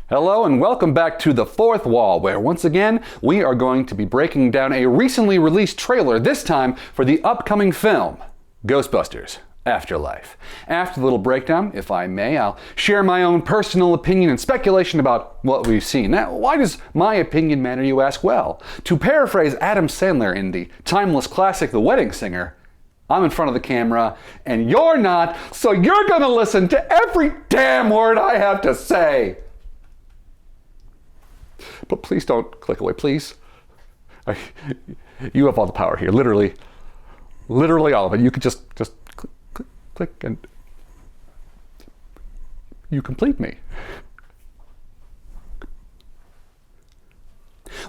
Hello and welcome back to The Fourth Wall, where once again we are going to be breaking down a recently released trailer, this time for the upcoming film, Ghostbusters, Afterlife. After the little breakdown, if I may, I'll share my own personal opinion and speculation about what we've seen. Now, why does my opinion matter, you ask? Well, to paraphrase Adam Sandler in the timeless classic The Wedding Singer, I'm in front of the camera and you're not, so you're gonna listen to every damn word I have to say. But please don't click away, please. You have all the power here, literally all of it. You could just click and you complete me.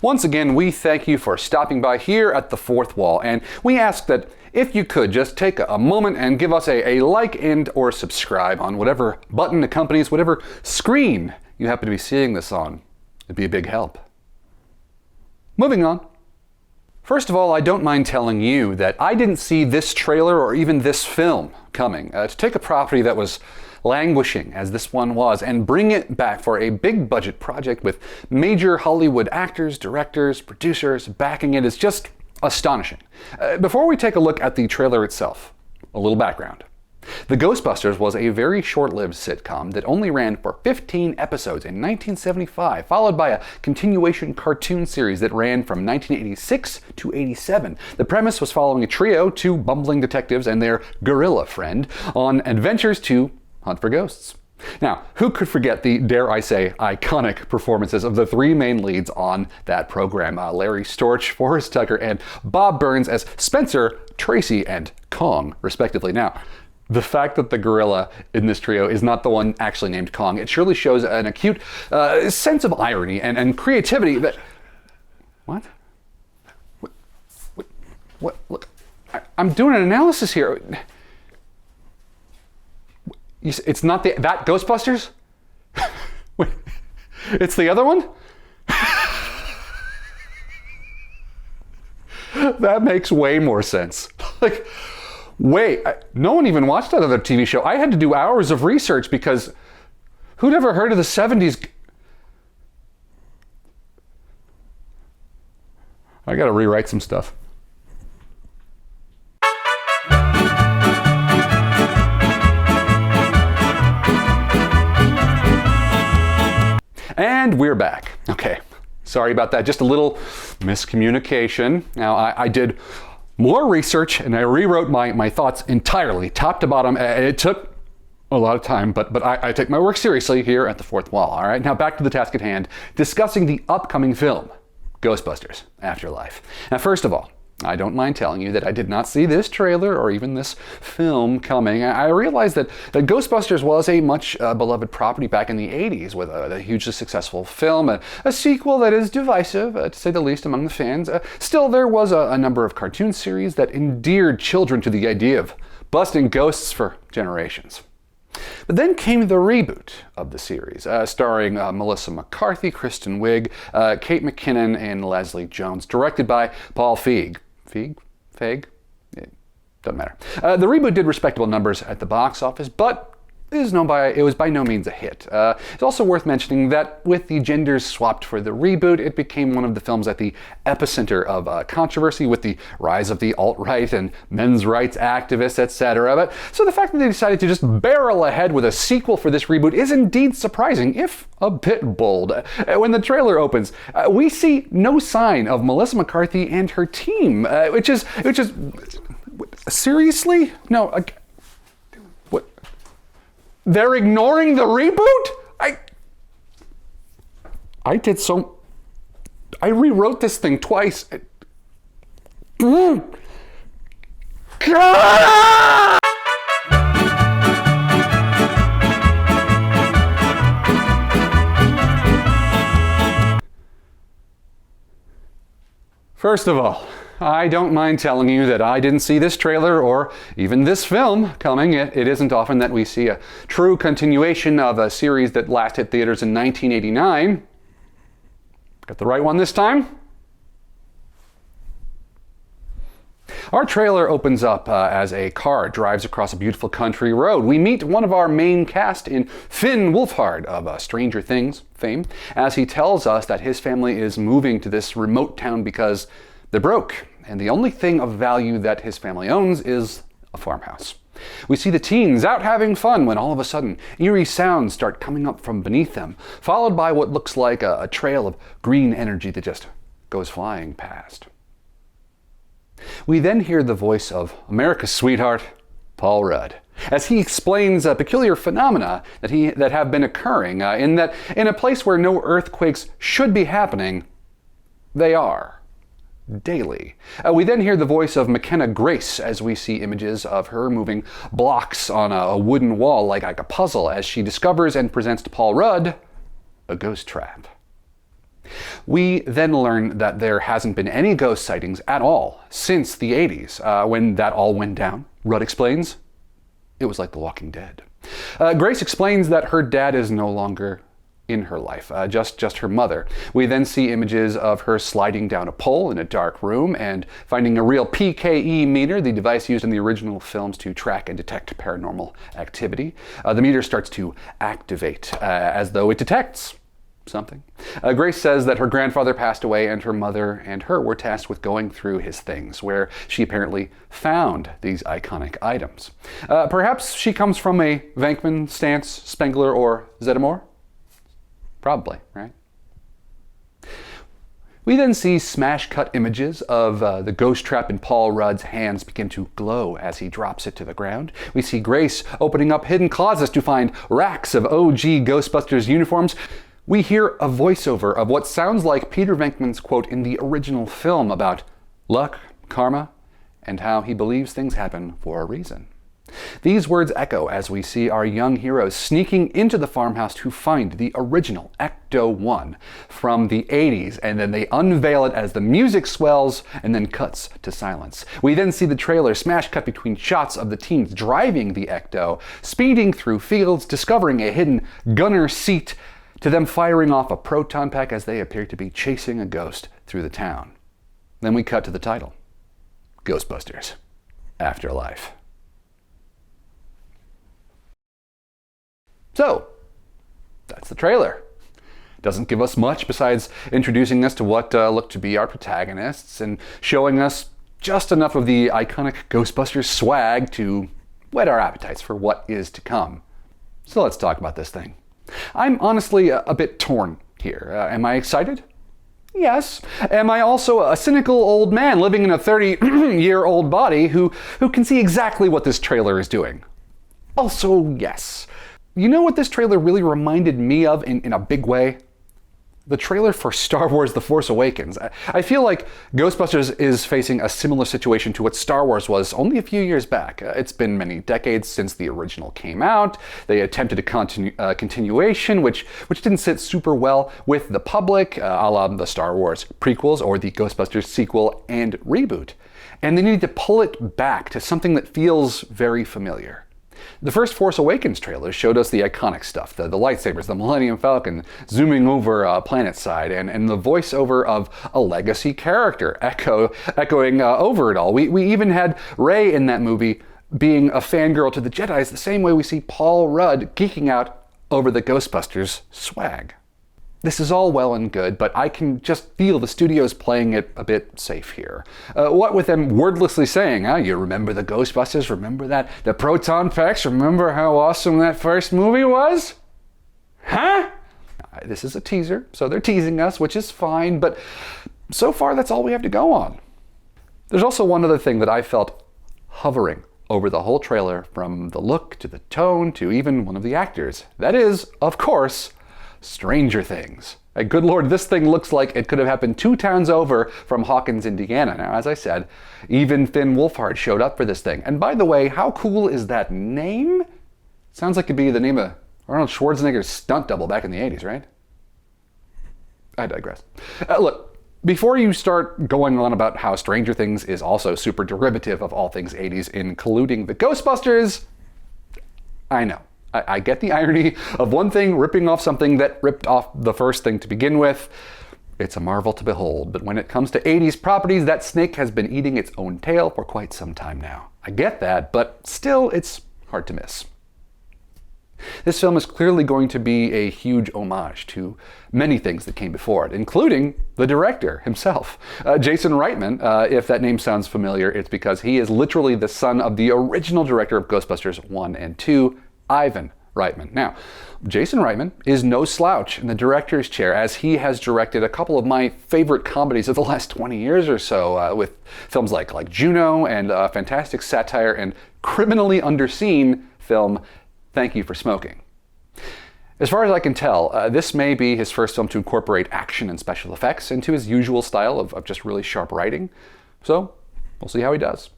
Once again, we thank you for stopping by here at The Fourth Wall, and we ask that if you could just take a moment and give us a like and or subscribe on whatever button accompanies whatever screen you happen to be seeing this on. It'd be a big help. Moving on. First of all, I don't mind telling you that I didn't see this trailer or even this film coming. To take a property that was languishing, as this one was, and bring it back for a big budget project with major Hollywood actors, directors, producers backing it is just astonishing. Before we take a look at the trailer itself, a little background. The Ghostbusters was a very short-lived sitcom that only ran for 15 episodes in 1975, followed by a continuation cartoon series that ran from 1986 to 87. The premise was following a trio, two bumbling detectives and their gorilla friend, on adventures to hunt for ghosts. Now, who could forget the, dare I say, iconic performances of the three main leads on that program? Larry Storch, Forrest Tucker, and Bob Burns as Spencer, Tracy, and Kong, respectively. Now, the fact that the gorilla in this trio is not the one actually named Kong, it surely shows an acute sense of irony and creativity that... What? What? Look, I'm doing an analysis here. It's not that Ghostbusters? Wait, it's the other one? That makes way more sense. Like, wait, no one even watched that other TV show. I had to do hours of research because who'd ever heard of the 70s? I gotta rewrite some stuff. And we're back. Okay, sorry about that. Just a little miscommunication. Now, I did more research and I rewrote my thoughts entirely, top to bottom. It took a lot of time, but I take my work seriously here at The Fourth Wall. All right, now back to the task at hand, discussing the upcoming film, Ghostbusters, Afterlife. Now, first of all, I don't mind telling you that I did not see this trailer or even this film coming. I realized that Ghostbusters was a much beloved property back in the 80s with a hugely successful film, a sequel that is divisive, to say the least, among the fans. Still, there was a number of cartoon series that endeared children to the idea of busting ghosts for generations. But then came the reboot of the series, starring Melissa McCarthy, Kristen Wiig, Kate McKinnon, and Leslie Jones, directed by Paul Feig. Feig? It doesn't matter. The reboot did respectable numbers at the box office, but it was by no means a hit. It's also worth mentioning that with the genders swapped for the reboot, it became one of the films at the epicenter of controversy with the rise of the alt-right and men's rights activists, etc. So the fact that they decided to just barrel ahead with a sequel for this reboot is indeed surprising, if a bit bold. When the trailer opens, we see no sign of Melissa McCarthy and her team, which is seriously? No. They're ignoring the reboot? I rewrote this thing twice. First of all, I don't mind telling you that I didn't see this trailer or even this film coming. It isn't often that we see a true continuation of a series that last hit theaters in 1989. Got the right one this time? Our trailer opens up as a car drives across a beautiful country road. We meet one of our main cast in Finn Wolfhard of Stranger Things fame, as he tells us that his family is moving to this remote town because they're broke, and the only thing of value that his family owns is a farmhouse. We see the teens out having fun when all of a sudden eerie sounds start coming up from beneath them, followed by what looks like a trail of green energy that just goes flying past. We then hear the voice of America's sweetheart, Paul Rudd, as he explains peculiar phenomena that have been occurring in a place where no earthquakes should be happening, they are. Daily. We then hear the voice of McKenna Grace as we see images of her moving blocks on a wooden wall like a puzzle as she discovers and presents to Paul Rudd a ghost trap. We then learn that there hasn't been any ghost sightings at all since the 80s. When that all went down, Rudd explains, it was like The Walking Dead. Grace explains that her dad is no longer in her life, just her mother. We then see images of her sliding down a pole in a dark room and finding a real PKE meter, the device used in the original films to track and detect paranormal activity. The meter starts to activate as though it detects something. Grace says that her grandfather passed away and her mother and her were tasked with going through his things, where she apparently found these iconic items. Perhaps she comes from a Venkman, Stantz, Spengler, or Zeddemore? Probably, right? We then see smash-cut images of the ghost trap in Paul Rudd's hands begin to glow as he drops it to the ground. We see Grace opening up hidden closets to find racks of OG Ghostbusters uniforms. We hear a voiceover of what sounds like Peter Venkman's quote in the original film about luck, karma, and how he believes things happen for a reason. These words echo as we see our young heroes sneaking into the farmhouse to find the original Ecto-1 from the 80s, and then they unveil it as the music swells and then cuts to silence. We then see the trailer smash cut between shots of the teens driving the Ecto, speeding through fields, discovering a hidden gunner seat, to them firing off a proton pack as they appear to be chasing a ghost through the town. Then we cut to the title, Ghostbusters, Afterlife. So, that's the trailer. Doesn't give us much besides introducing us to what look to be our protagonists and showing us just enough of the iconic Ghostbusters swag to whet our appetites for what is to come. So let's talk about this thing. I'm honestly a bit torn here. Am I excited? Yes. Am I also a cynical old man living in a 30-year-old body who can see exactly what this trailer is doing? Also, yes. You know what this trailer really reminded me of in a big way? The trailer for Star Wars The Force Awakens. I feel like Ghostbusters is facing a similar situation to what Star Wars was only a few years back. It's been many decades since the original came out. They attempted a continuation, which didn't sit super well with the public, a la the Star Wars prequels or the Ghostbusters sequel and reboot. And they needed to pull it back to something that feels very familiar. The first Force Awakens trailer showed us the iconic stuff, the lightsabers, the Millennium Falcon zooming over planetside, and the voiceover of a legacy character echoing over it all. We even had Rey in that movie being a fangirl to the Jedis the same way we see Paul Rudd geeking out over the Ghostbusters swag. This is all well and good, but I can just feel the studios playing it a bit safe here. What with them wordlessly saying, you remember the Ghostbusters, remember that? The proton packs, remember how awesome that first movie was? Huh? This is a teaser, so they're teasing us, which is fine, but so far that's all we have to go on. There's also one other thing that I felt hovering over the whole trailer, from the look to the tone to even one of the actors. That is, of course, Stranger Things. Good Lord, this thing looks like it could have happened 2 towns over from Hawkins, Indiana. Now, as I said, even Finn Wolfhard showed up for this thing. And by the way, how cool is that name? Sounds like it'd be the name of Arnold Schwarzenegger's stunt double back in the 80s, right? I digress. Look, before you start going on about how Stranger Things is also super derivative of all things 80s, including the Ghostbusters, I know. I get the irony of one thing ripping off something that ripped off the first thing to begin with. it's a marvel to behold. But when it comes to 80s properties, that snake has been eating its own tail for quite some time now. I get that, but still, it's hard to miss. This film is clearly going to be a huge homage to many things that came before it, including the director himself. Jason Reitman, if that name sounds familiar, it's because he is literally the son of the original director of Ghostbusters 1 and 2, Ivan Reitman. Now, Jason Reitman is no slouch in the director's chair, as he has directed a couple of my favorite comedies of the last 20 years or so, with films like Juno and fantastic satire and criminally underseen film Thank You for Smoking. As far as I can tell, this may be his first film to incorporate action and special effects into his usual style of just really sharp writing. So, we'll see how he does.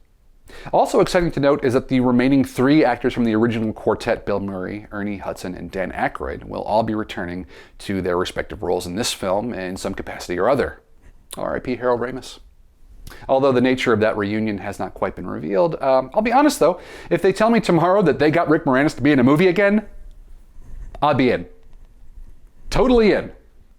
Also exciting to note is that the remaining 3 actors from the original quartet, Bill Murray, Ernie Hudson, and Dan Aykroyd, will all be returning to their respective roles in this film in some capacity or other. R.I.P. Harold Ramis. Although the nature of that reunion has not quite been revealed, I'll be honest though, if they tell me tomorrow that they got Rick Moranis to be in a movie again, I'll be in. Totally in.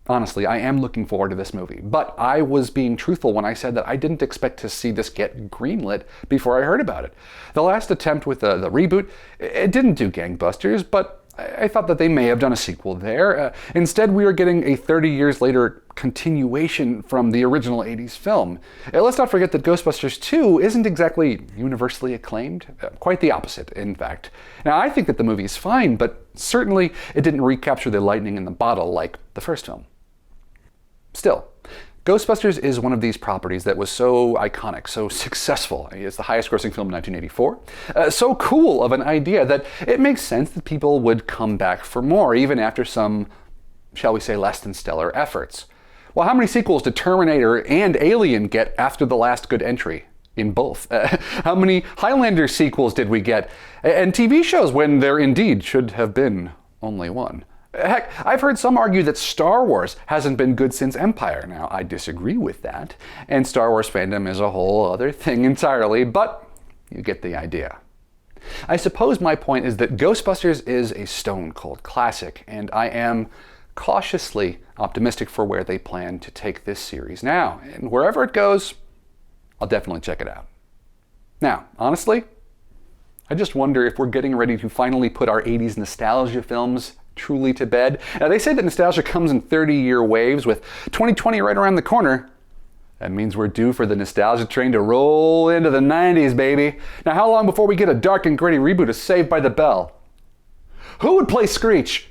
Honestly, I am looking forward to this movie, but I was being truthful when I said that I didn't expect to see this get greenlit before I heard about it. The last attempt with the reboot, it didn't do gangbusters, but I thought that they may have done a sequel there. Instead, we are getting a 30 years later continuation from the original 80s film. Let's not forget that Ghostbusters 2 isn't exactly universally acclaimed. Quite the opposite, in fact. Now, I think that the movie is fine, but certainly it didn't recapture the lightning in the bottle like the first film. Still, Ghostbusters is one of these properties that was so iconic, so successful. It's the highest grossing film in 1984. So cool of an idea that it makes sense that people would come back for more, even after some, shall we say, less than stellar efforts. Well, how many sequels did Terminator and Alien get after the last good entry in both? How many Highlander sequels did we get? And TV shows when there indeed should have been only one. Heck, I've heard some argue that Star Wars hasn't been good since Empire. Now, I disagree with that, and Star Wars fandom is a whole other thing entirely, but you get the idea. I suppose my point is that Ghostbusters is a stone-cold classic, and I am cautiously optimistic for where they plan to take this series now. And wherever it goes, I'll definitely check it out. Now, honestly, I just wonder if we're getting ready to finally put our 80s nostalgia films truly to bed. Now, they say that nostalgia comes in 30-year waves. With 2020 right around the corner, that means we're due for the nostalgia train to roll into the 90s, baby. Now, how long before we get a dark and gritty reboot of Saved by the Bell? Who would play Screech?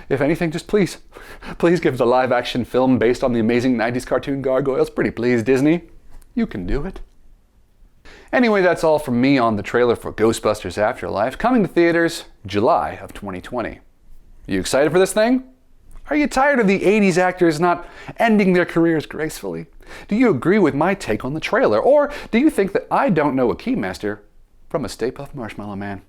If anything, just please give us a live-action film based on the amazing 90s cartoon gargoyles. Pretty please, Disney. You can do it. Anyway, that's all from me on the trailer for Ghostbusters Afterlife, coming to theaters July of 2020. You excited for this thing? Are you tired of the 80s actors not ending their careers gracefully? Do you agree with my take on the trailer? Or do you think that I don't know a Keymaster from a Stay Puft Marshmallow Man?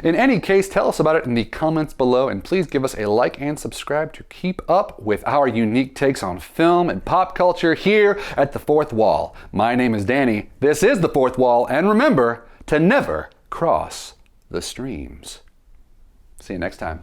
In any case, tell us about it in the comments below, and please give us a like and subscribe to keep up with our unique takes on film and pop culture here at The Fourth Wall. My name is Danny, this is The Fourth Wall, and remember to never cross the streams. See you next time.